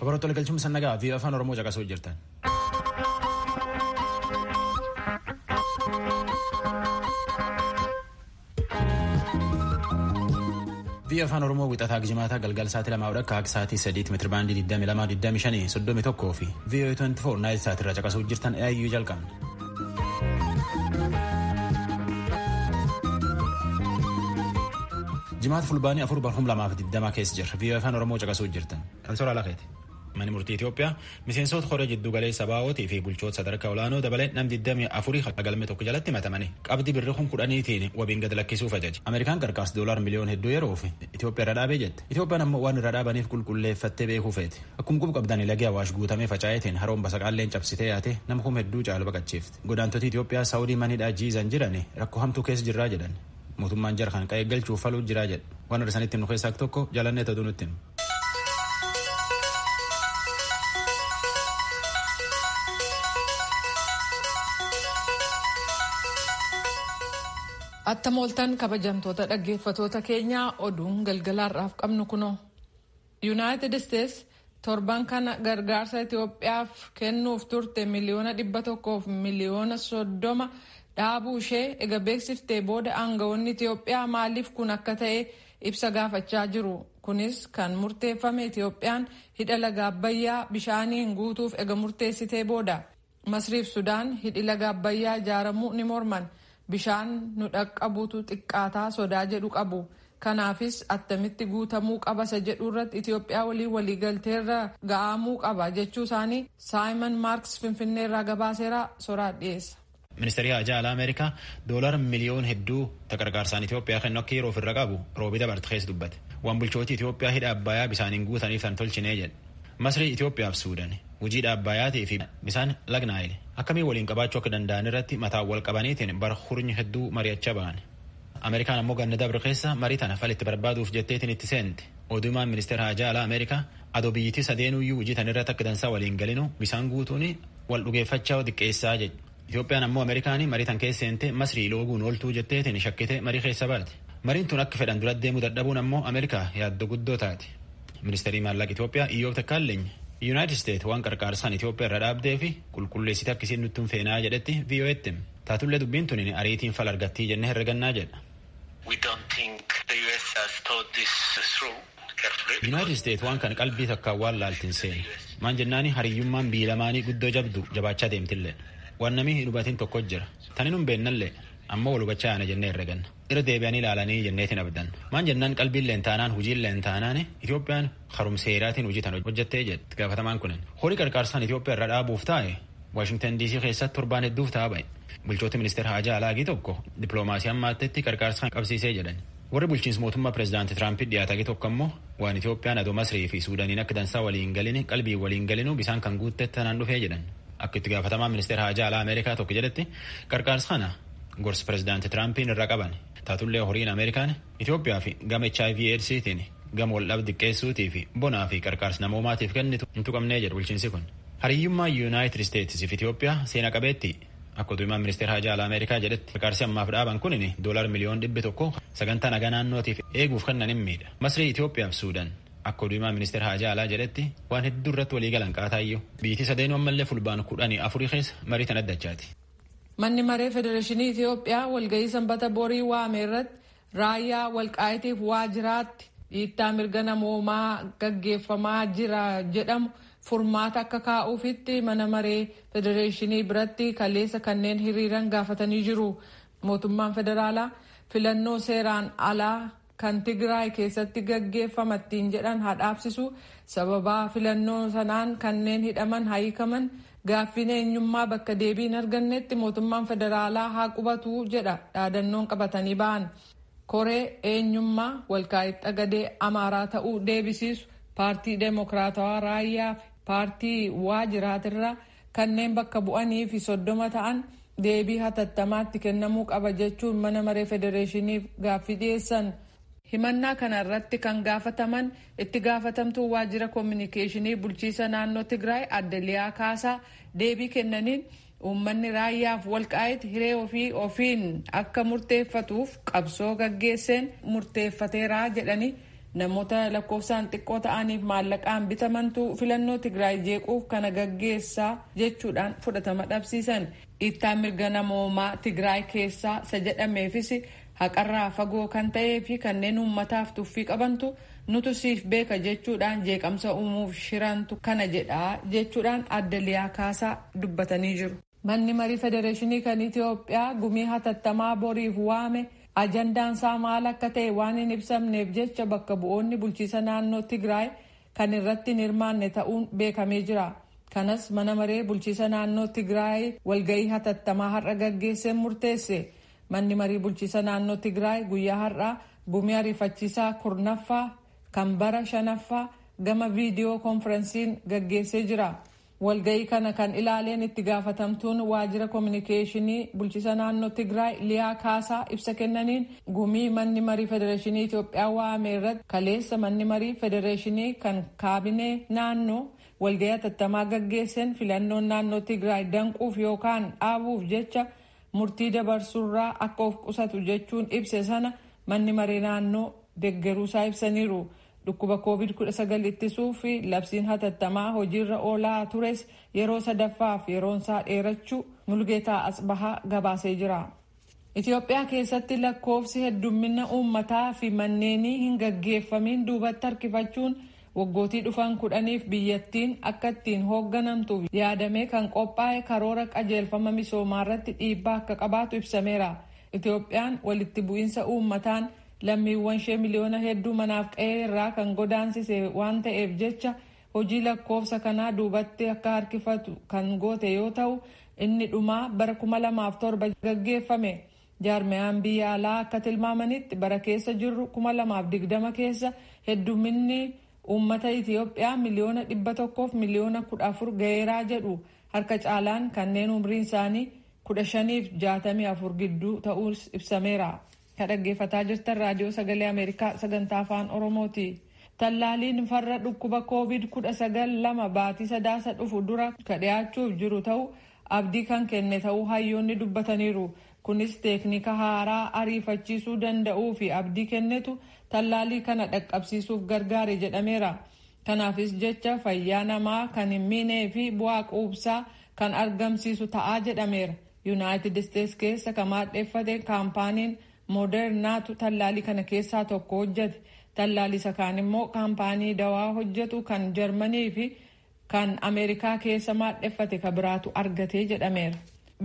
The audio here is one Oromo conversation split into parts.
Babaroota galchuun sannagaa fi afaan Oromoo caqasuu jirtan. Biyya afaan Oromoo wixataa gijimaataa galgal sa'aatii 2 akka sa'aatii 3 meetira baandii 22 25 fi VOA 24 naayil sa'aatii irra caqasuu jirtan AIU jalqabna. Jimaata fulbaanii 4/2020 keessa jirra. VOA afaan Oromoo caqasuu jirtan. Ansoora Lakeeti. Manni murtii Itoophiyaa miseensota hora jiddu galeessa baa'ootii fi bulchoota sadarkaa olaanoo dabalee nam 24 galme tokko jalatti himatamanii qabdii birrii 10,000tiin wabiin gad lakkisuuf ajaje. Ameerikaan qarqaas $1 miliyoona hedduu yeroo fi Itoophiyaa irra dhaabee jette. Itoophiyaan ammoo waan irra dhaabaniif qulqulleeffattee beekuu feeti. Akkuma quba qabdan lagee Awaash guutamee faca'eetiin haroon basaqaalleen cabsitee yaate nama kuma hedduu caalu baqachiifte. Godaantoti Itoophiyaa Saawudii manidhaa jiizan jirani rakkoo hamtuu keessa jirraa jedhan. Mootummaan jara kan qe'ee galchuuf faluu jiraa jedha. Waan irra sanitti nu keessaa tokko jalannee ta'uu nutti hima. Attam ooltan kabajamtoota dhaggeeffatoota keenyaa oduun galgalaarraaf qabnu kunoo. Yuunaayitid Isteets torban kana gargaarsa Itoophiyaaf kennuuf turte miliyoona 100 fi miliyoona 30 dhaabuu ishee ega beeksiftee booda aangawoonni Itoophiyaa maaliif kun akka ta'e ibsa gaafachaa jiru. Kunis kan murteeffame Itoophiyaan hidha laga Abbayyaa bishaaniin guutuuf ega murteessitee booda. Masriif Sudaan hidhi laga Abbayyaa ijaaramuu ni morman. Bishaan nu dhaqqabuutu xiqqaataa sodaa jedhu qabu. Kanaafis attamitti guutamuu qabasa jedhu irratti Itoophiyaa waliigalteerra ga'amuu qaba jechuu isaanii Saayimon Maarks Finfinneerraa gabaaseera soraa dhiyeessa. Ministeerri Haajaa Alaa Ameerikaa $1 miliyoona hedduu gargaarsaan Itoophiyaa kennu akka yeroo ofirra qabu roobii dabarte keessa dubbate. Waan bulchooti Itoophiyaa hidha Abbayyaa bisaaniin guutaniif tan tolchinee jedhe. Masrii Itoophiyaaf Suudaan hojii Abbayyaatii fi bisaan lagna Naayil akkamii waliin qabaachuu akka danda'an irratti mataa wal qabaniitiin bara hurnyi hedduu mari'achaa ba'an. Ameerikaan ammoo ganna dabre keessa marii tana falitti barbaaduuf jetteetiin itti seente. Odumaan ministeera Haajaa Alaa Ameerikaa adoo biyyittii sadeenuyyuu hojii tan irratti akka dansaa waliin galinu bisaan guutuun wal dhugeeffachaa xiqqeessaa jedhe. Itoophiyaan ammoo Ameerikaanii marii tan keessa seente Masrii looguun ooltuu jetteetiin shakkite marii keessa baate. Mariin tun akka fedhan dura deemuu dadhabuun ammoo Ameerikaa yaaddoo guddoo taate. Ministeerri maallaqa Itoophiyaa Iyyoob Takkaaleny Yuunaayitid Isteets waan qarqaarsaan Itoophiyaa irra dhaabdee fi qulqulleessite akkasiin nutti feenaa jedhetti VOA'tti taatullee dubbiin tun ariitiin fal argattii jennee herregannaa jedha. Yuunaayitid Isteets waan kan qalbii takkaan waan laaltiin seene maan jennaani hariyyummaan biilamaanii guddoo jabdu jabaachaa deemtillee waan namii hin hubatiin tokko jira tani nun beennallee ammoo wal hubachaa yaana jennee herreganna irra deebi'anii ilaalanii jenneetiin abdan maan jennaan qalbiilleen taanaan hujiilleen taanaan Itoophiyaan harumseeraatiin hojii tan hojjettee jedhe gaafatamaan kunin horii qarqaarsaan Itoophiyaa irra dhaabuuf taa'e Waashingtan DC keessatti torbaan hedduuf ta'a ba'e bulchoota ministeera Haajaa Alaagii tokko dippiloomaasii ammaattetti qarqaarsaan qabsiisee jedhan warri bulchiinsa mootummaa pireezidaantii Tiraampii dhiyaatanii tokko ammoo waan Itoophiyaan adoo Masrii fi Suudaaniin akka dansaa waliin galini qalbii waliin galinu bisaan kan guuttetti tanaan dhufee jedhan akka itti gaafatamaan ministeera Haajaa Alaa Ameerikaa tokko jedhetti qarqaarsa kana gorsa pireezidaantii Tiraampiin irra qaban taatullee horiin Ameerikaan Itoophiyaa fi gama HIV/AIDStiin gama waldhabdee xiqqeessuutii fi bonaa fi qarqaarsa namoomaatiif kennitu hin tuqamnee jedhu bulchiinsi kun. Hariyyummaa Yuunaayitid Isteets fi Itoophiyaa seena qabeetti akka oduumaan ministeera Haajaa Alaa Ameerikaa jedhetti qarqaarsi ammaaf dhaaban kunin $1 miliyoona 100 sagantaa nagaa naannootiif eeguuf kennan hin miidha. Masrii Itoophiyaa fi Suudaan akka oduumaan ministeera Haajaa Alaa jedhetti waan hedduu irratti waliigalan qaataayyuu biyyattii sadeenuu ammallee fulbaan 14 keessa marii tan addachaati. Manni maree Federeeshinii Itoophiyaa walgahii sanbata borii waame irratti raayyaa walqaayitiif waajjiraatti dhiittaa mirga namoomaa gaggeeffamaa jira jedhamu furmaata akka kaa'uufitti mana maree Federeeshinii biratti kaleessa kanneen hiriiran gaafatanii jiru. Mootummaan federaalaa filannoo seeraan alaa kan Tigraay keessatti gaggeeffamattiin jedhan hadhaabsisu sababaa filannoo sanaan kanneen hidhaman hiikaman. Gaaffiin eenyummaa bakka deebiin argannetti mootummaan federaalaa haa qubatu jedha dhaadannoon qabatanii ba'an. Koree eenyummaa walqaa'itti Xagadee Amaaraa ta'uu deebisiisu paartii Deemokiraatawaa Raayyaa fi paartii Waajiraatirraa kanneen bakka bu'anii fi 30 ta'an deebii hatattamaatti kennamuu qaba jechuun mana maree federeeshiniif gaaffii dhiyeessan. Himannaa kana irratti kan gaafataman itti gaafatamtuu waajjira koominikeeshinii bulchiisa naannoo Tigraay Adde Liyaa Kaasaa deebii kennaniin uummanni raayyaaf walqaa'itti hiree ofiin akka murteeffatuuf qabsoo gaggeesseen murteeffateeraa jedhanii namoota lakkoofsaan xiqqoo ta'aniif maallaqaan bitamantu filannoo Tigraay jeequuf kana gaggeessaa jechuudhaan fudhatama dhabsiisan. Dhiittaan mirga namoomaa Tigraay keessaa isa jedhameefis haqarraa fagoo kan ta'ee fi kanneen uummataaf tuffii qabantu nutu siif beeka jechuudhaan jeeqamsa uumuuf shirantu kana jedhaa jechuudhaan adda Liyaa Kaasaa dubbatanii jiru. Manni marii federeeshinii kan Itoophiyaa gumii hatattamaa boriif waame ajandaan isaa maal akka ta'e waan hin ibsamneef jecha bakka bu'oonni bulchiisa naannoo Tigraay kan irratti hin hirmaanne ta'uun beekamee jira. Kanas mana maree bulchiisa naannoo Tigraay walgahii hatattamaa har'a gaggeesseen murteesse. Manni marii bulchiisa naannoo Tigraay guyyaa har'aa gumii ariifachiisaa kurnaffaa kan bara shanaffaa gama viidiyoo konferensiin gaggeessee jira. Walgahii kana kan ilaaleen itti gaafatamtuun waajjira koominikeeshinii bulchiisa naannoo Tigraay Liyaa Kaasaa ibsa kennaniin gumii manni marii federeeshinii Itoophiyaa waame irratti kaleessa manni marii federeeshinii kan kaabinee naannoo walgahii hatattamaa gaggeesseen filannoon naannoo Tigraay danquuf yookaan dhaabuuf jecha murtii dabarsuurraa akka of qusatu jechuun ibse sana manni maree naannoo deeggaruusaa ibsaniiru. Dhukkuba COVID-19 ittisuu fi labsiin hatattamaa hojiirra oolaa tures yeroo sadaffaaf yeroonsaa dheerachuu Mulgeetaa Asbahaa gabaasee jira. Itoophiyaa keessatti lakkoofsi heddummina uummataa fi manneenii hin gaggeeffamiin duubatti harkifachuun waggootii dhufan 10f biyyattiin akka ittiin hoogganamtuuf yaadamee kan qophaa'e karoora qajeelfama misoomaa irratti dhiibbaa akka qabaatu ibsameera. Itoophiyaan walitti bu'iinsa uummataan lammiiwwan ishee miliyoona hedduu manaaf qe'ee irraa kan godaansise waan ta'eef jecha hojii lakkoofsa kanaa duubatti akka harkifatu kan goote yoo ta'u inni dhumaa bara 2007 gaggeeffame. Jaarmiyaan biyya alaa akka tilmaamanitti bara keessa jirru 2020 keessa heddumminni uummata Itoophiyaa miliyoona 100 fi miliyoona 14 ga'eeraa jedhu. Harka caalaan kanneen umriin isaanii 15 fi 64 gidduu ta'uus ibsameera. Dhaggeeffataa jirtan raadiyoo sagalee Ameerikaa sagantaa afaan Oromooti. Tallaaliin farra dhukkuba COVID-19 lama baatii sadaasa dhufu dura kadhiyaachuuf jiru ta'uu abdii kan kenne ta'uu hayyoonni dubbataniiru. Kunis teeknika haaraa ariifachiisuu danda'uu fi abdii kennetu tallaalii kana dhaqqabsiisuuf gargaare jedhameera. Kanaafis jecha fayyaa namaa kan hin miinee fi bu'aa quubsaa kan argamsiisu ta'aa jedhameera. Yuunaayitid Isteets keessa kan maadheeffate kaampaaniin Modernaatu tallaalii kana keessaa tokko hojjete. Tallaalii isa kaan immoo kaampaanii dawaa hojjetu kan Jarmanii fi kan Ameerikaa keessa maadheeffate kan biraatu argatee jedhameera.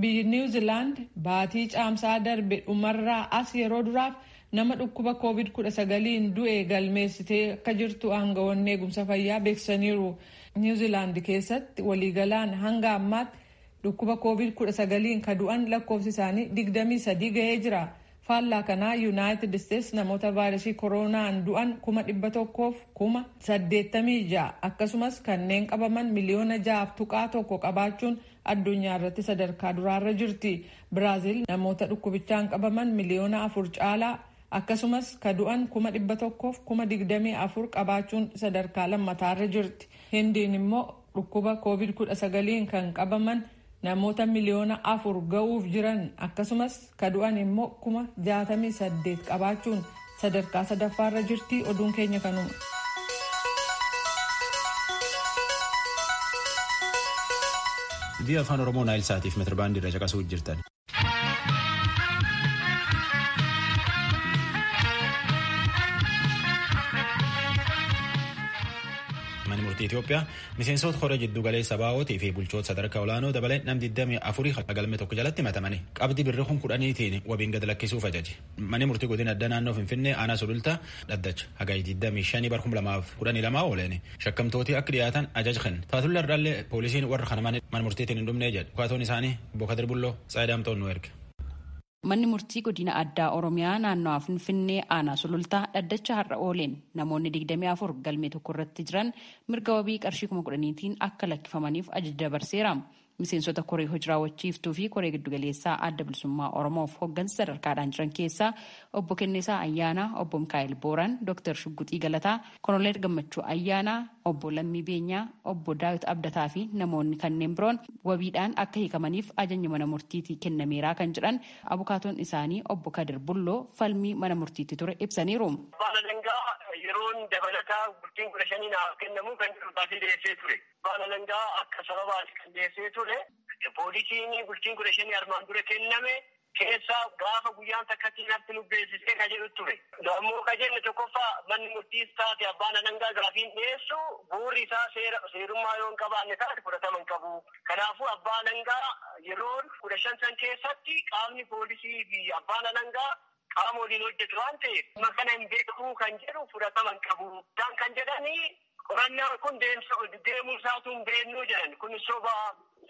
Biyyi Niw Ziilaand baatii caamsaa darbe dhumarraa as yeroo duraaf nama dhukkuba COVID-19 du'e galmeessitee akka jirtu aangawoonni eegumsa fayyaa beeksisaniiru. Niw Ziilaand keessatti waliigalaan hanga ammaatti dhukkuba COVID-19 kan du'an lakkoofsi isaanii 23 gahee jira. Faallaa kanaa Yuunaayitid Isteets namoota vaayirasii koronaan du'an 186,086 akkasumas kanneen qabaman miliyoona 6.1 qabaachuun addunyaa irratti sadarkaa duraarra jirti. Biraaziil namoota dhukkubichaan qabaman miliyoona 4 caalaa akkasumas kan du'an 124,024 qabaachuun sadarkaa lammataarra jirti. Hindiin immoo dhukkuba COVID-19 kan qabaman namoota miliyoona 4 ga'uuf jiran akkasumas kadu'an immoo 68,000 qabaachuun sadarkaa sadaffaarra jirti. Oduun keenya kanuma. Biyya afaan Oromoo Naayil Saatiif meetirbaandii irra caqasuu jirtan. Itoophiyaa miseensota hora jiddu galeessa baa'ootii fi bulchoota sadarkaa olaanoo dabalee namni 24 galmee tokko jalatti himatamanii qabdii birrii 10,000tiin wabiin gad lakkisuuf ajaje. Manni murtii godina addaa naannoo Finfinnee aanaa sulultaa dhaddacha hagayi 25/2012 ooleen shakkamtooti akka dhiyaatan ajaja kenne. Taatullee ardaallee poolisiin warra kana mana murtiitiin hin dhumnee jedhu. Dhukaatoon isaanii Bokadir Bulloo Saayidaamtoon nu erge. Manni murtii godina addaa Oromiyaa naannoo Finfinnee aanaa sulultaa dhaddacha har'a ooleen namoonni 24 galmee tokko irratti jiran mirga wabii qarshii 10,000tiin akka lakkifamaniif ajaja dabarseera. Miseensota koree hojii raawwachiiftuu fi koree giddugaleessaa adda bilisummaa Oromoof hooggansa sadarkaadhaan jiran keessaa obbo Kennisaa Ayyaanaa, obbo Mikaa'el Booran, Dr. Shugguxii Galataa, Koloneel Gammachuu Ayyaanaa, obbo Lammii Beenyaa, obbo Daawit Abdataa fi namoonni kanneen biroon wabiidhaan akka hiikamaniif ajajni mana murtiitii kennameeraa kan jedhan abukaatoon isaanii obbo Kadir Bulloo falmii mana murtiitti ture ibsaniiru. Yeroon dabalataa bultiin 15 naaf kennamu kan dhufaatii dhiyeessee ture. Abbaan alangaa akka sababaati kan dhiyeessee ture. Poolisiin bultiin 15 armaan dura kenname keessaa gaafa guyyaan takkatti natti nu beeksisee ka jedhu ture. Ammoo ka jenne tokkoffaa manni murtiis taate abbaan alangaa gaafiin dhiyeessu bu'uurri isaa seerummaa yoo hin qabaanne taate fudhatama hin qabu. Kanaafuu abbaan alangaa yeroon 15 san keessatti qaamni poolisii fi abbaan alangaa qaama waliin hojjetu waan ta'eef kana hin beekuu kan jedhu fudhatama hin qabu. Isaan kan jedhanii qorannaan kun deemuu isaatu hin beeknuu jedhan kun soba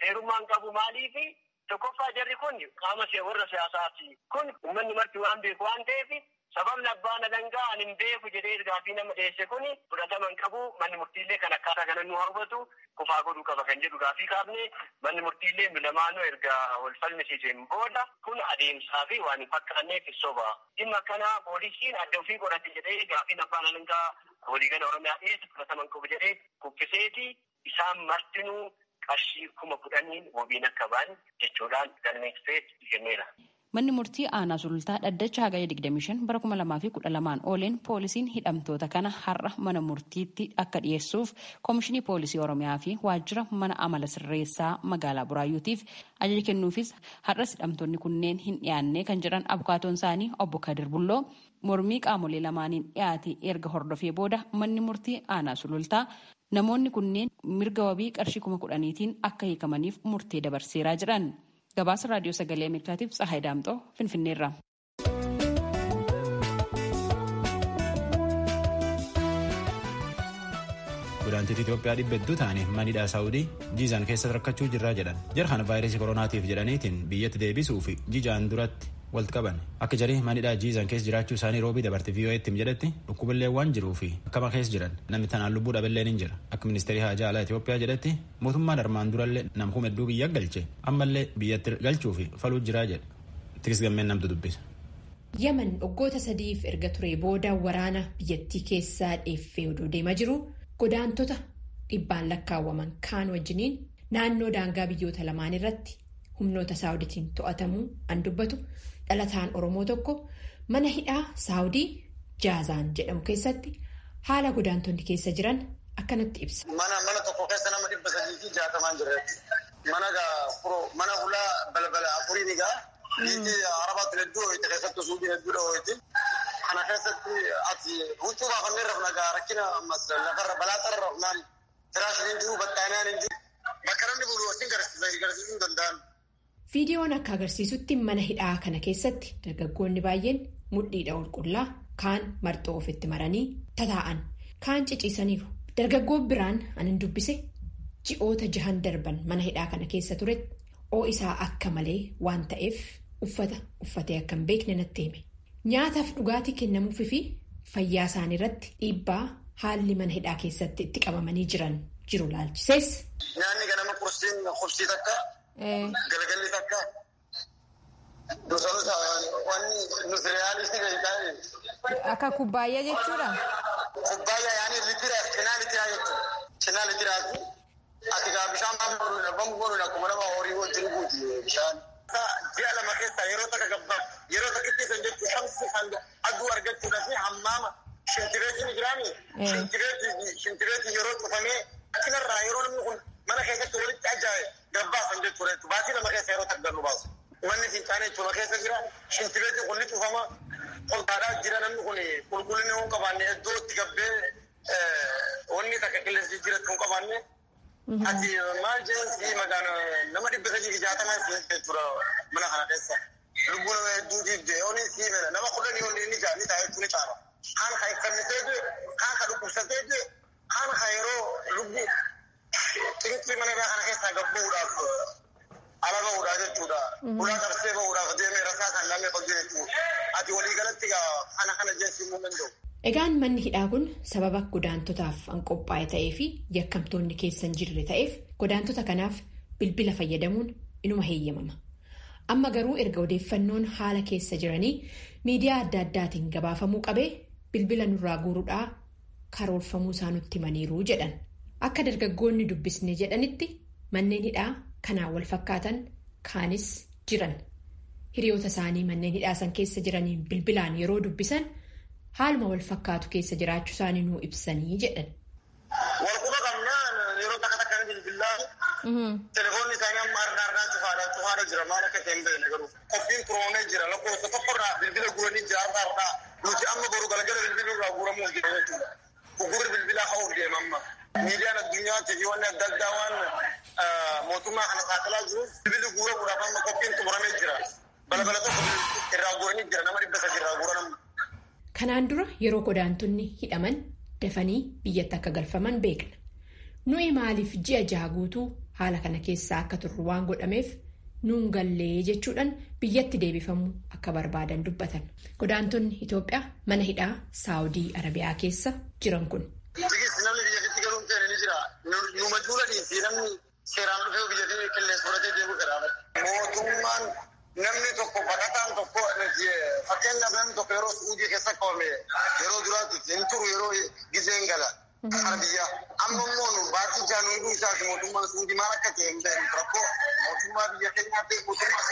seerummaa hin qabu maaliifi tokkoffaa jarri kun qaama warra siyaasaati. Kun uummanni marti waan beeku waan ta'eef sababni abbaan alangaa ani hin beeku jedhee gaafii nama dhiyeesse kun fudhatama hin qabu. Manni murtiillee kan akkaataa kana nu hubatu kufaa godhuu qaba kan jedhu gaafii kaafne manni murtiillee lamaanuu erga wal falmisiiseen booda kun adeemsaa fi waan hin fakkaanneef soba. Dhimma kana poolisiin adda ofii godhate jedhee gaafiin abbaan alangaa waliigala Oromiyaa dhiyeessu fudhatama hin qabu jedhee kuffiseeti isaan martinuu qarshii 10,000 wabiin akka ba'an jechuudhaan galmeessee kenneera. Manni murtii aanaa sulultaa dhaddacha hagaya 25 bara 2012 ooleen poolisiin hidhamtoota kana har'a mana murtiitti akka dhiyeessuuf koomishinii poolisii Oromiyaa fi waajjira mana amala sirreessaa magaalaa Buraayyuutiif ajaja kennuufis har'as hidhamtoonni kunneen hin dhiyaanne kan jedhan abukaatoon isaanii obbo Kadir Bulloo mormii qaamolee lamaaniin dhiyaate erga hordofee booda manni murtii aanaa sulultaa namoonni kunneen mirga wabii qarshii 10,000tiin akka hiikamaniif murtee dabarseeraa jedhan. Gabaasa raadiyoo sagalee Ameerikaatiif Tsahaay Daamxoo Finfinneerra. Godaantota Itoophiyaa 100 ta'anii manidhaa Saawudii jiizaan keessatti rakkachuu jirraa jedhan. Jarhan vaayirasii koronaatiif jedhaniitiin biyyatti deebisuu fi jiizaan duratti walitti qaban. Akka jarii manidhaa jiizaan keessa jiraachuu isaanii roobii dabarte VOA'tti jedhetti dhukkubillee waan jiruu fi akkama keessa jiran namni tanaan lubbuu dhaballeen hin jira. Akka ministeerii haajaa alaa Itoophiyaa jedhetti mootummaan armaan durallee nam hedduu biyya galche ammallee biyyatti galchuu fi faluu jiraa jedha. Tikis gammeen namtu dubbisa. Yaman waggoota 3 erga ture booda waraana biyyattii keessaa dheeffee odoo deemaa jiru godaantota 100 lakkaawwaman kaan wajjiniin naannoo daangaa biyyoota lamaan irratti humnoota Saawudiitiin to'atamuu an dubbatu dhalataan Oromoo tokko mana hidhaa Saawudii Jaazaan jedhamu keessatti haala godaantonni keessa jiran akkanatti ibsa. Mana tokko keessa nama 360 jirreetti. Mana hulaa balbala afurii ni ga'a. Biyyi Arabaatti hedduu ho'itti keessattuu Suudii hedduudha ho'itti. Kana keessatti ati huccuu baafannee rafna gaa rakkina ammas lafarra balaa xarra rafnaan firaashin hin jiru battaanaan hin jiru. Bakka namni bulu wasiin garsiisuu hin danda'an. Viidiyoon akka agarsiisutti mana hidhaa kana keessatti dargaggoonni baay'een mudhiidha ol qullaa kaan marxoo ofitti maranii tataa'an kaan ciciisaniiru. Dargaggoon biraan anan dubbise ji'oota 6 darban mana hidhaa kana keessa turetti oo'isaa akka malee waan ta'eef uffata uffatee akka hin beekne natti hime. Nyaataaf dhugaatii kennamuufii fi fayyaa isaanii irratti dhiibbaa haalli mana hidhaa keessatti itti qabamanii jiran jiru laalchisees. Nyaanni ganama qursiin qubsii takka. Galgalli takka gosoota wanni nusreeyaalisii akka kubbaayyaa jechuudha. Kubbaayyaa yaani litira jechuudha. Cinaa litiraati. Ati gaa bishaan bamu godhuun akkuma nama horii wajjin guuti bishaan. Ji'a lama keessaa yeroo takka gabbaa yeroo takka ittisan jechuun shamsi hanga aduu argachuudhaaf hammaama shintireetiin jiraami. Shintireetiin yeroo cufamee akkanarraa yeroo namni kun mana keessatti walitti ajaa'ibe gabbaasan jechuudha. Baatii lama keessa yeroo takka nu baasu. Manni fincaanii jechuudha keessa jira. Shintireetiin kun ni cufama. Qoltaadhaa jira namni kun qulqullina hin qabaanne iddoo itti gabbee wanni takka qilleensi jiratu hin qabaanne. Ati maal jeensi magaala nama 360 jechuudha mana kana keessa. Lubbuu nama hedduu diigdee oolin siimena nama 10 yoon ni taa'e ni taa'ama. Kaan ka ifannitee jee, kaan ka dhukkubsatee jee, kaan ka yeroo lubbuu xinqii mana kana keessaa gabbuudhaaf ala bahuudhaa jechuudha. Ulaa qabsee bahuudhaaf deemee rasaa kan namni qabdee jechuudha. Ati waliigalatti kana jeensi immoo danda'u. Egaan manni hidhaa kun sababa godaantotaaf an qophaa'e ta'ee fi yakkamtoonni keessa hin jirre ta'eef godaantota kanaaf bilbila fayyadamuun inuma heeyyamama. Amma garuu erga odeeffannoon haala keessa jiranii miidiyaa adda addaatiin gabaafamuu qabee bilbila nurraa guuruudhaa karoorfamuu isaa nutti himaniiru jedhan. Akka dargaggoonni dubbisne jedhanitti manneen hidhaa kanaan wal fakkaatan kaanis jiran. Hiriyoota isaanii manneen hidhaa san keessa jiraniin bilbilaan yeroo dubbisan haaluma wal fakkaatu keessa jiraachuu isaanii nuu ibsanii jedhan. Walquba qabnaa yeroo takka takka bilbilaa telefoonni isaanii amma ardaa cufaadha jira maal akka ta'e hin beekne garuu qophiin turoonee jira lakkoofsa tokkorraa bilbila guuranii jira ardaa nuti amma garuu galgala bilbila irraa guuramuu jira jechuudha. Gugurri bilbilaa ha'uuf deema amma. Miidiyaan addunyaatti fi wanni adda addaa waan mootummaa kana saaxilaa jiruuf bilbilli guuramuudhaaf amma qophiin xumuramee jira. Balbala tokko irraa guuranii jira nama 300 irraa guuran. Kanaan dura yeroo godaantonni hidhaman dafanii biyyatti akka galfaman beekna. Nuyi maaliif ji'a 6 guutuu haala kana keessaa akka turru waan godhameef nuun gallee jechuudhaan biyyatti deebifamuu akka barbaadan dubbatan. Godaantonni Itoophiyaa mana hidhaa Saawudii Arabiyaa keessa jiran kun. Namni biyyatti galuun ta'e ni jira. Nu majuulanii fi namni seeraan dhufee biyyatti qilleensa fudhatee deemuu garaagara. Mootummaan namni tokko baqataan tokko fakkeenyaaf namni tokko yeroo Suudii keessa qabame yeroo duraatti hin turu yeroo gizeen gala. Arabiyyaa amma immoo baatii jaanuuduu isaati mootummaan Suudii maal akka ta'e hin beeknu rakkoo mootummaa biyya keenyaatti mootummaa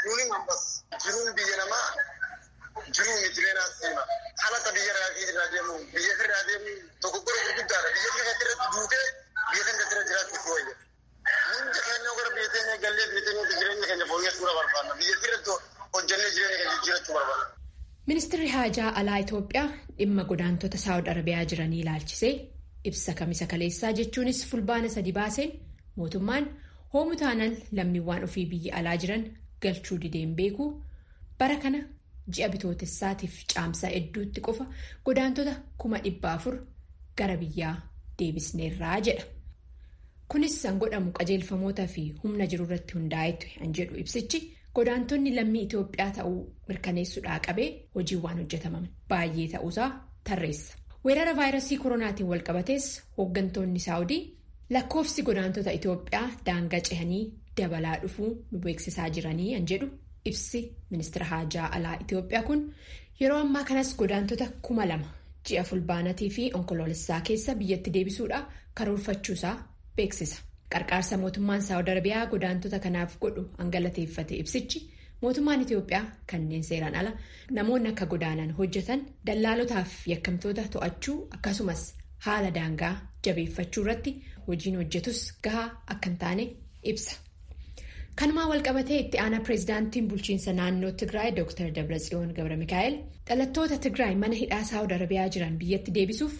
nuuni mambas jiruun biyya namaa jiruu miti beenaa seema haalata biyya irraa deemu biyya irraa deemu tokko gora gurguddaadha biyya keessatti irratti duutee biyya keessatti irra jiraachuuf wayya. Hunda keenya gara biyya keenya gallee biyya keenya jireenya keenya fooyyessuu barbaanna biyya irratti hojjannee jireenya keenya jiraachuu barbaanna. Ministeerri Haajaa Alaa Itoophiyaa dhimma godaantota Saawud Arabiyaa jiranii ilaalchisee ibsa kamisa kaleessaa jechuunis fulbaana 3 baaseen mootummaan hoomu taanaan lammiiwwan ofii biyya alaa jiran galchuu dideen beekuu bara kana ji'a bitootessaatiif caamsaa hedduutti qofa godaantota 400,000 gara biyyaa deebisneerraa jedha. Kunis san godhamu qajeelfamoota fi humna jiru irratti hundaa'etu an jedhu ibsichi godaantonni lammii Itoophiyaa ta'uu mirkaneessuudhaa qabee hojiiwwan hojjetaman baay'ee ta'uusaa tarreessa. Weerara vaayirasii koronaatiin walqabatees hooggantoonni Saawudii lakkoofsi godaantota Itoophiyaa daangaa cehanii dabalaa dhufuu nu beeksisaa jiranii an jedhu ibsi ministeera haajaa alaa Itoophiyaa kun yeroo ammaa kanas godaantota 2,000 ji'a fulbaanatii fi onkoloolessaa keessa biyyatti deebisuudhaa karoorfachuusaa beeksisa. Qarqaarsa mootummaan Saawud Arabiyaa godaantota kanaaf godhu angalateeffate ibsichi mootummaan Itoophiyaa kanneen seeraan ala namoonni akka godaanan hojjetan dallaalotaaf yakkamtoota to'achuu akkasumas haala daangaa jabeeffachuu irratti hojiin hojjetus gahaa akka hin taane ibsa. Kanumaa walqabatee itti aanaa pireezidaantiin bulchiinsa naannoo Tigraay Dr. Dabratsiyoon Gabramikaa'el dhalattoota Tigraay mana hidhaa Saawud Arabiyaa jiran biyyatti deebisuuf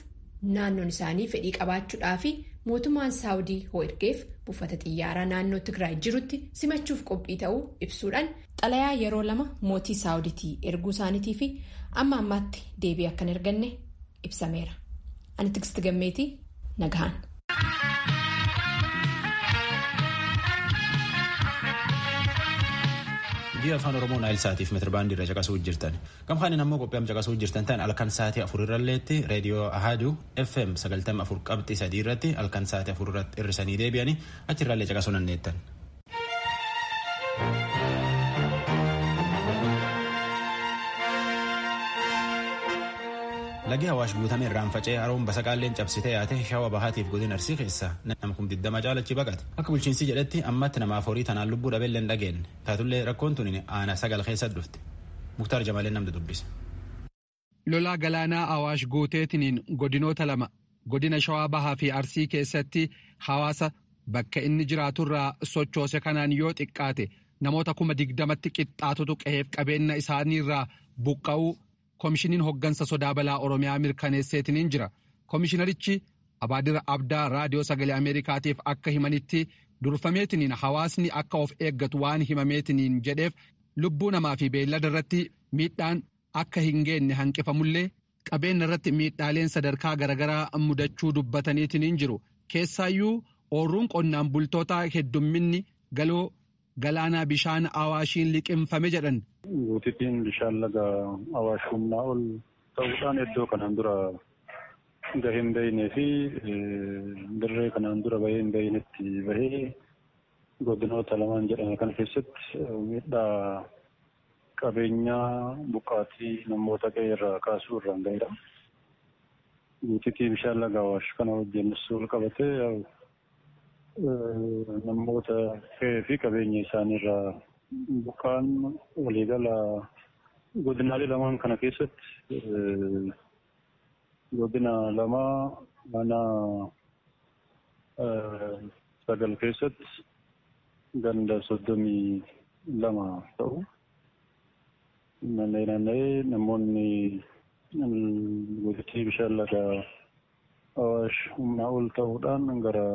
naannoon isaanii fedhii qabaachuudhaa fi mootummaan Saawudii hoo ergeef buufata xiyyaaraa naannoo Tigraay jirutti simachuuf qophii ta'uu ibsuudhaan xalayaa yeroo 2 mootii Saawudiitii erguu isaaniitii fi amma ammaatti deebii akka hin erganne ibsameera. Ani Tigist Gammeetii Nagahaan. Biyya afaan Oromoo Naayil Saatiif meetirbaandii irra caqasuu jirtan. Gamkaan ammoo qophiidhaan caqasuu jirtan ta'an halkan sa'aatii 4 irralleetti reediyoo Ahaduu FM 94.3 irratti halkan sa'aatii 4 irratti hirrisanii deebi'anii achirraallee caqasuu dandeettan. Lagi Awaash guutame irraan faca'ee haroon basaqaalleen cabsitee yaate shawaa bahaatiif godina Arsii keessa nama 20 caalachi baqate. Akka bulchiinsi jedhetti ammatti namaaf horii tanaan lubbuu dhabeellee hin dhageenye. Taatullee rakkoon tuni aanaa 9 keessa dhufte. Muktaar Jamaaleen namni dubbise. Lolaa galaanaa Awaash guuteetiniin godinoota 2 godina shawaa bahaa fi Arsii keessatti hawaasa bakka inni jiraaturraa sochoose kanaan yoo xiqqaate namoota 20,000tti qixxaatutu qe'eef qabeenya isaaniirraa buqqa'uu koomishiniin hoggansa sodaa balaa Oromiyaa mirkaneesseetiniin jira. Koomishinarichi Abaadira Abdaa raadiyoo sagalee Ameerikaatiif akka himanitti durfameetiniin hawaasni akka of eeggatu waan himameetiniin jedheef lubbuu namaa fi beellada irratti miidhaan akka hin geenye hanqifamullee qabeenya irratti miidhaaleen sadarkaa garaagaraa mudachuu dubbataniitiniin jiru. Keessaayyuu ooruun qonnaan bultootaa heddumminni galoo galaanaa bishaan Awaashiin liqimfame jedhan. Guutittiin bishaan laga Awaash humnaa ol ta'uudhaan iddoo kanaan dura gahee hin beeknee fi dirree kanaan dura bahee hin beeknetti bahee godinoota lamaan jedhame kana keessatti miidhaa qabeenyaa buqqaatii namoota qe'ee irraa kaasuu irraan ga'eera. Guutitii bishaan laga Awaash kana wajjin wal qabatee namoota qe'ee fi qabeenya isaanii irraa buqqaan waliigala godinaalee lamaan kana keessatti godina lamaa mana 9 keessatti ganda 32 ta'u. Naanna'ee namoonni guutitii bishaan laga Awaash humnaa ol ta'uudhaan gara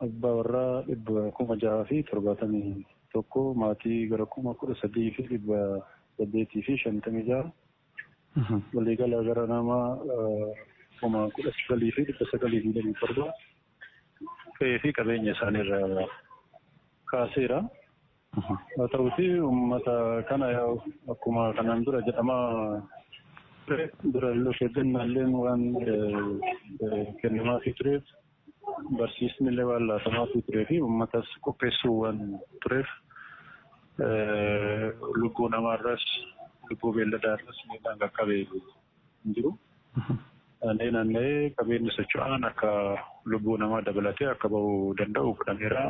abbaa warraa 671 maatii gara 13,856 waliigala gara nama 19,927 qe'ee fi qabeenya isaaniirraa kaaseera. Haa ta'uuti uummata kana akkuma kanaan dura jedhamaa dura keeddannaalleen waan kennamaafii tureef barsiisni illee waan laatamaafii turee fi uummatas qopheessuu waan tureef lubbuu namaarras lubbuu beelladaarras miidhaan qaqqabee hin jiru. Naanna'ee qabeenyi socho'aan akka lubbuu namaa dabalatee akka bahuu danda'u godhameera.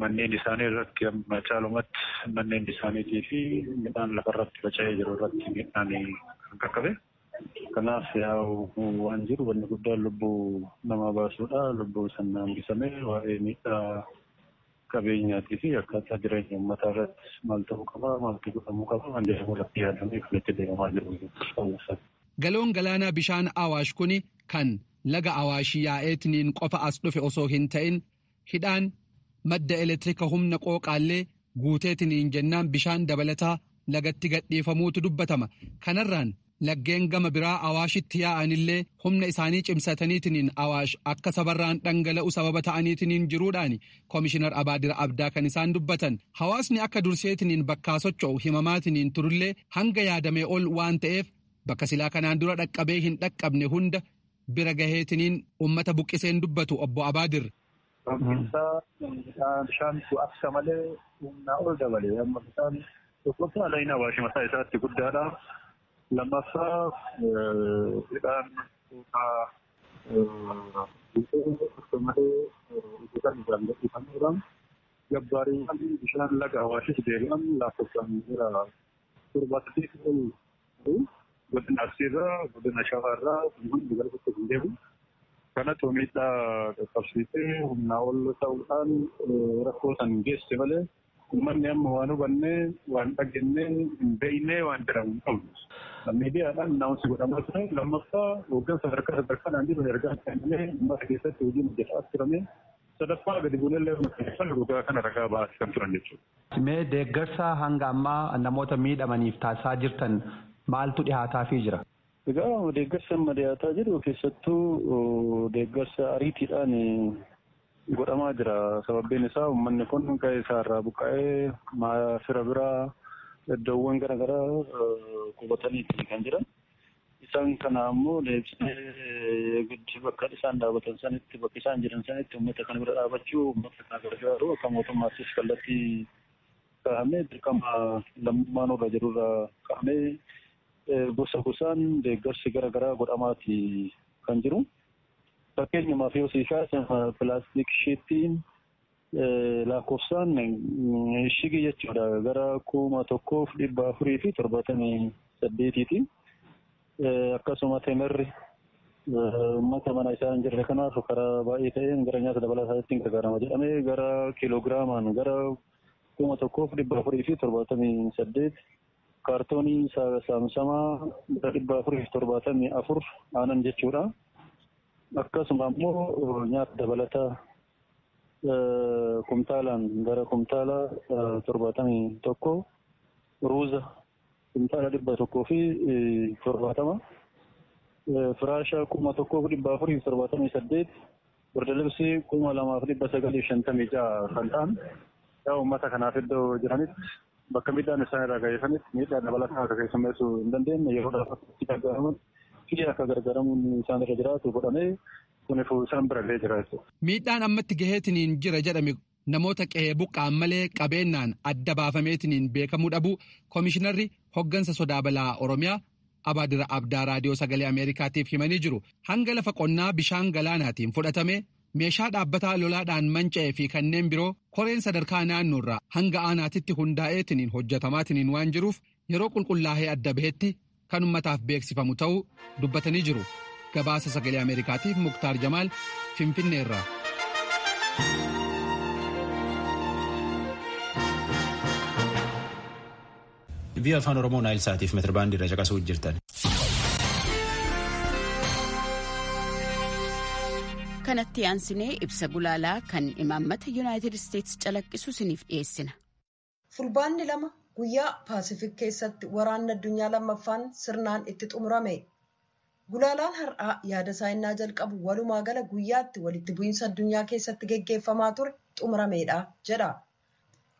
Manneen isaanii irratti amma caalumatti manneen isaaniitii fi midhaan lafarratti faca'ee jiru irratti midhaan kan qaqqabe. Kanaaf waan jiru wanni guddaan lubbuu namaa baasuudha. Lubbuu sana hambisamee waa'ee miidhaa qabeenyaatii fi akkaataa jireenya uummataa irratti maal ta'uu qaba, maaltu godhamuu qaba waan jedhamu irratti yaadamee kan itti deemamaa jiru. Galoon galaanaa bishaan Awaash kuni kan laga Awaash yaa'eetiniin qofa as dhufe osoo hin ta'in hidhaan madda elektiriika humna qooqaallee guuteetiniin jennaan bishaan dabalataa lagatti gadhiifamuutu dubbatama. Kanarraan laggeen gama biraa Awaashitti yaa'anillee humna isaanii cimsataniitiniin Awaash akka sabarraan dhangala'u sababa ta'aniitiniin jiruudhaan Komishinar Abaadir Abdaa kan isaan dubbatan. Hawaasni akka durseetiniin bakkaa socho'u himamaatiniin turullee hanga yaadamee ol waan ta'eef bakka silaa kanaan dura dhaqqabee hin dhaqqabne hunda bira gaheetiniin uummata buqqiseen dubbatu obbo Abaadir. Bishaan akka malee humnaa ol dabalee amma bishaan tokkoffaa laayina Awaash mataa isaatti guddaadha. Lammaffaa midhaan gabbaarii bishaan laga Awaashis deebi'an lakkoofsaan jira 7 godina Arsiirraa godina Shawaarraa hundi gara tokko hin deemu. Kanatu miidhaa qaqqabsiisee humnaa ol ta'uudhaan rakkoo san geesse malee uummanni amma waan hubannee waan dhageenyee hin beeknee waan jedhamu hin qabnu. Miidiyaadhaan naawwansi godhamaa ture. Lammaffaa hooggansa sadarkaan jiru ergaa kennee uummata keessatti hojiin hojjetaa turame. Sadaffaa gadi buunellee dhugaa kana ragaa ba'aa kan turan jechuudha. Mee deeggarsa hanga ammaa namoota miidhamaniif taasisaa jirtan maaltu dhihaataafii jira? Egaa deeggarsa amma dhiyaataa jiru keessattuu deeggarsa ariitiidhaan godhamaa jira. Sababbiin isaa uummanni kun qe'ee isaarraa buqqa'ee fira biraa iddoowwan garaagaraa qubatanii kan jiran. Isaan kana ammoo deebisee bakka isaan dhaabatan sanitti bakka isaan jiran sanitti uummata kana bira dhaabachuu uummata kana gargaaru akka mootummaattis kallattii kaa'amee dirqama lammummaan irra jirurra kaa'amee gosa gosaan deeggarsi garaagaraa godhamaati kan jiru. Fakkeenyumaaf yoo siisaa pilaastik shiittiin lakkoofsaan shigii jechuudha gara 1,478 akkasuma temerri uummata mana isaa hin jirre kanaaf karaa baay'ee ta'een gara nyaata dabalataatti gargaarama jedhamee gara kiilogiraamaan gara 1,478 kaartoonii saamsamaa gara 474 aanan jechuudha. Akkasuma ammoo nyaata dabalataa kumtaalaan gara kumtaala 71 ruuza kumtaala 170 firaasha 1,478 birdalibsii 2,956 kan ta'an uummata kanaaf iddoo jiranitti bakka miidhaan isaan irraa ga'eessanitti miidhaan dabalataa akka keessummeessuu hin dandeenye yeroodhaaf itti gargaaraman fi akka gargaaramuun isaan irra jiraatu godhamee kunifu isaan bira ga'ee jira jechuudha. Miidhaan ammatti gaheetiniin jira jedhame namoota qe'ee buqqa'an malee qabeennaan adda baafameetiniin beekamuu dhabu koomishinarri hoggansa sodaa balaa Oromiyaa Abaadira Abdaa raadiyoo sagalee Ameerikaatiif himanii jiru. Hanga lafa qonnaa bishaan galaanaatiin fudhatame meeshaa dhaabbataa lolaadhaan manca'ee fi kanneen biroo koreen sadarkaa naannoorraa hanga aanaatitti hundaa'eetiniin hojjetamaatiniin waan jiruuf yeroo qulqullaa'ee adda bahetti kan ummataaf beeksifamu ta'uu dubbatanii jiru. Gabaasa sagalee Ameerikaatiif Muktaar Jamaal Finfinneerraa. Via afaan Oromoo Naayil Saatiif meetirbaandii irra caqasuu jirtan. Kanatti aansinee ibsa gulaalaa kan imaammata Yuunaayitid Isteetsi calaqqisu isiniif dhiyeessina. Fulbaanni 2 guyyaa Paasifik keessatti waraanni addunyaa lammaffaan sirnaan itti xumurame. Gulaalaan har'aa yaada isaa innaa jalqabu walumaa gala guyyaatti walitti bu'iinsa addunyaa keessatti geggeeffamaa ture xumurameedha jedha.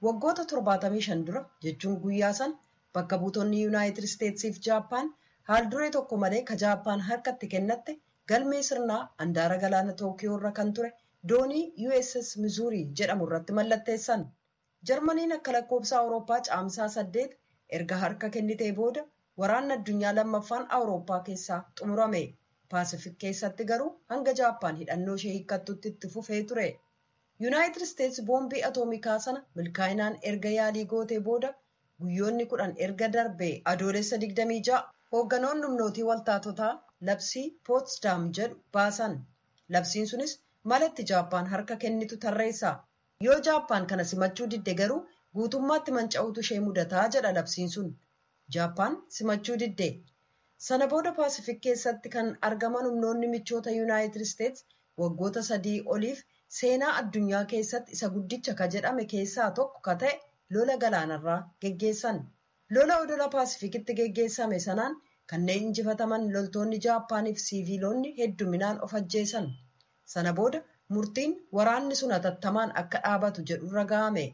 Waggoota 75 dura jechuun guyyaa san bakka buutonni Yuunaayitid Isteetsiif Jaappaan haal duree tokko malee ka Jaappaan harkatti kennatte galmee sirnaa handaara galaana Tookiyoo irra kan ture doonii USS Mizuurii jedhamu irratti mallatteessan. Jarmaniin akka lakkoobsa Awurooppaa caamsaa 8 erga harka kennitee booda waraanni addunyaa lammaffaan Awurooppaa keessaa xumurame. Paasifik keessatti garuu hanga Jaappaan hidhannoo ishee hiikkattutti itti fufee ture. Yuunaayitid Isteetsi boombii atoomikaa sana milkaa'inaan erga yaalii gootee booda guyyoonni 10 erga darbee adoolessa 26 hoogganoonni humnootii waltaatotaa labsii Pootsdaam jedhu baasan. Labsiin sunis malatti Jaappaan harka kennitu tarreessa. Yoo Jaappaan kana simachuu didde garuu guutummaatti manca'uutu ishee mudataa jedha labsiin sun. Jaappaan simachuu didde. Sana booda Paasifik keessatti kan argaman humnoonni michoota Yuunaayitid Isteetsi waggoota 3 oliif seenaa addunyaa keessatti isa guddicha ka jedhame keessaa tokko ka ta'e lola galaanarraa geggeessan. Lola odola Paasifikitti geggeessame sanaan kanneen injifataman loltoonni Jaappaaniif siiviilonni hedduminaan of ajjeesan. Sana booda murtiin waraanni sun hatattamaan akka dhaabatu jedhurra ga'ame.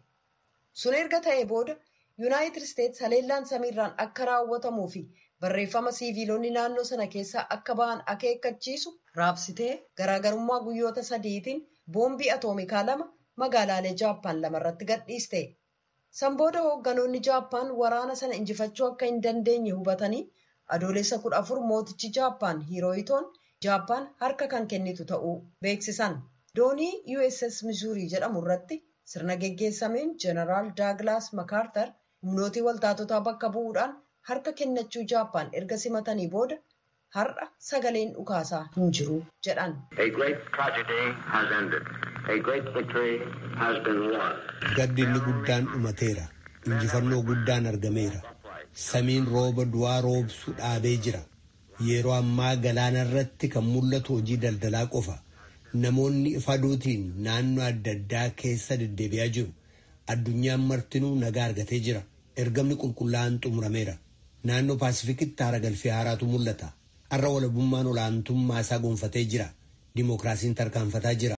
Sun erga ta'ee booda Yuunaayitid Isteetsi haleellaan samiirraan akka raawwatamuu fi barreeffama siiviilonni naannoo sana keessaa akka ba'an akeekkachiisu raabsitee garaagarummaa guyyoota 3tiin boombii atoomikaa 2 magaalaalee Jaappaan 2 irratti gadhiiste. San booda hoogganoonni Jaappaan waraana sana injifachuu akka hin dandeenye hubatanii adoolessa 14 mootichi Jaappaan Hirohitoon Jaappaan harka kan kennitu ta'uu beeksisan. Doonii USS Mizuurii jedhamu irratti sirna geggeessameen Jeneraal Daaglaas Makaartar humnootii waltaatotaa bakka bu'uudhaan harka kennachuu Jaappaan erga simatanii booda har'a sagaleen dhukaasaa hin jiru jedhan. Gaddinni guddaan dhumateera. Injifannoo guddaan argameera. Samiin rooba du'aa roobsu dhaabee jira. Yeroo ammaa galaana irratti kan mul'atu hojii daldalaa qofa. Namoonni ifa aduutiin naannoo adda addaa keessa deddeebi'aa jiru. Addunyaan martinuu nagaa argatee jira. Ergamni qulqullaa'aan xumurameera. Naannoo Paasifikitti haara galfii haaraatu mul'ata. Har'a walabummaan olaantummaa isaa gonfatee jira. Dimookiraasiin tarkaanfataa jira.